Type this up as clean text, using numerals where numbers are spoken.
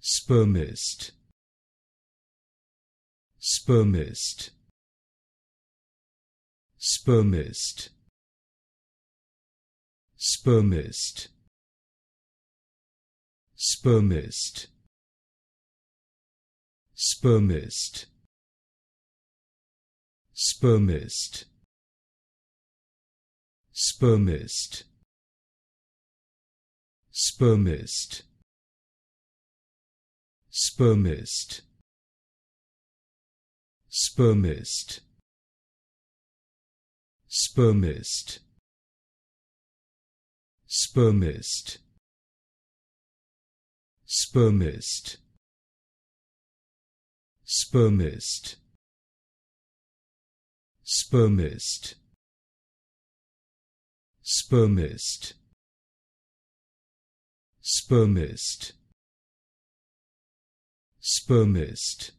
Spermist, Spermist, Spermist, Spermist, Spermist, Spermist, Spermist, Spermist, Spermist, Spermist, Spermist, Spermist, Spermist, Spermist, Spermist, Spermist, Spermist, Spermist, Spermist,